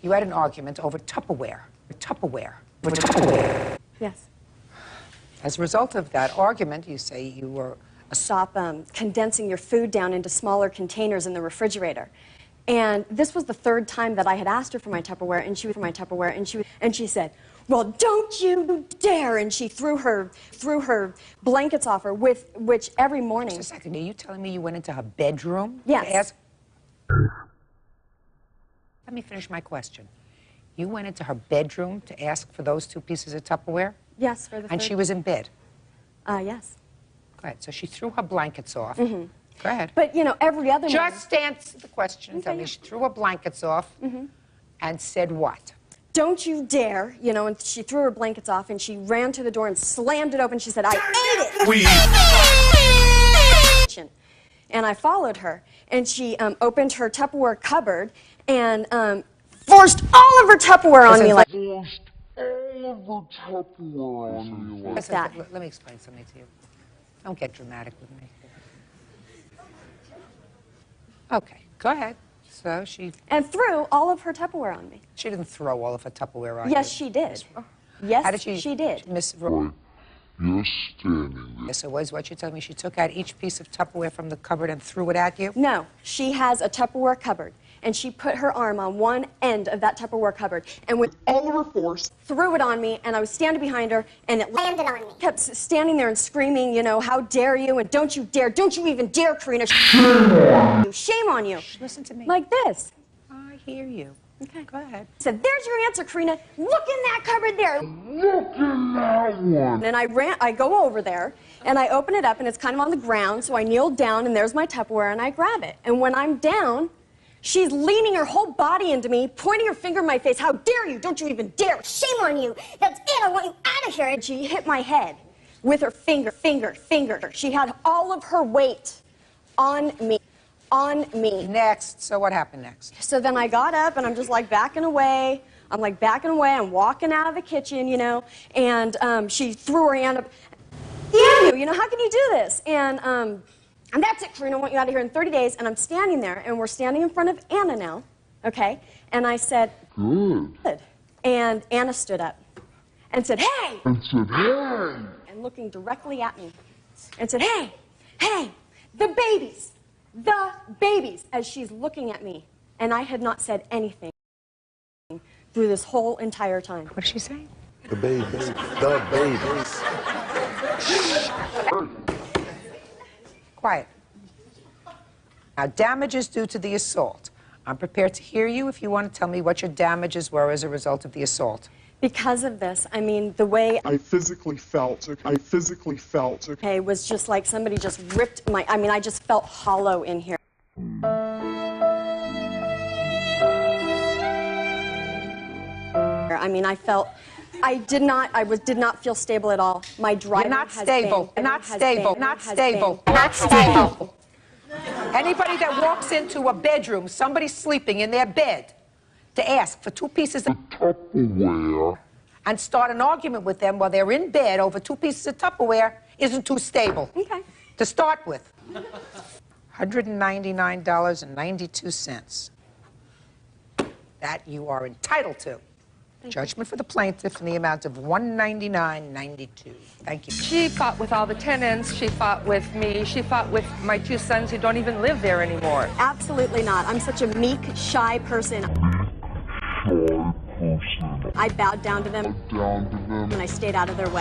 You had an argument over Tupperware. Tupperware. Yes. As a result of that argument, you say you were... Stop condensing your food down into smaller containers in the refrigerator. And this was the third time that I had asked her for my Tupperware, and she said, well, don't you dare! And she threw her blankets off her, which every morning... Just a second, are you telling me you went into her bedroom? Yes. To ask... Let me finish my question. You went into her bedroom to ask for those 2 pieces of Tupperware? Yes, for the And third... she was in bed? Yes. Go ahead. So she threw her blankets off. Mm-hmm. Go ahead. But, you know, every other morning... Just answer the question. Okay, Tell me, yeah. she threw her blankets off and said what? Don't you dare, you know, and she threw her blankets off and she ran to the door and slammed it open. She said, I ate it! And I followed her, and she opened her Tupperware cupboard and forced all of her Tupperware on me like that. Let me explain something to you. Don't get dramatic with me. Okay, go ahead. So she... And threw all of her Tupperware on me. She didn't throw all of her Tupperware on you. Yes, she did. Yes, How did she did. Miss... You're standing there. So was what you told me, she took out each piece of Tupperware from the cupboard and threw it at you? No, she has a Tupperware cupboard, and she put her arm on one end of that Tupperware cupboard, and with all of her force, threw it on me, and I was standing behind her, and it landed on me. Kept standing there and screaming, you know, how dare you, and don't you dare, don't you even dare, Karina. Shame on you. Listen to me. Like this. I hear you. Okay. Go ahead. I said, there's your answer, Karina. Look in that cupboard there. Look in that one. And I go over there, and I open it up, and it's kind of on the ground, so I kneel down, and there's my Tupperware, and I grab it. And when I'm down, she's leaning her whole body into me, pointing her finger in my face. How dare you? Don't you even dare. Shame on you. That's it. I want you out of here. And she hit my head with her finger. She had all of her weight on me. Next. So what happened next? So then I got up, and I'm just like backing away. I'm walking out of the kitchen, you know, and she threw her hand up. Damn you know, how can you do this? And that's it, Karina, I want you out of here in 30 days. And I'm standing there, and we're standing in front of Anna now, okay? And I said, good. And Anna stood up and said, hey! And looking directly at me and said, hey, the babies, as she's looking at me. And I had not said anything through this whole entire time. What did she say? The babies. The babies. Quiet. Now, damages due to the assault. I'm prepared to hear you if you want to tell me what your damages were as a result of the assault. Because of this, I mean, the way I physically felt, okay, was just like somebody just ripped my, I mean, I just felt hollow in here. I mean, I did not feel stable at all. My driving Not stable. Anybody that walks into a bedroom, somebody sleeping in their bed, to ask for 2 pieces of Tupperware. and start an argument with them while they're in bed over 2 pieces of Tupperware isn't too stable. Okay. To start with. $199.92. That you are entitled to. Judgment for the plaintiff in the amount of $199.92. Thank you. She fought with all the tenants. She fought with me. She fought with my 2 sons who don't even live there anymore. Absolutely not. I'm such a meek, shy person. I bowed down to them, and I stayed out of their way.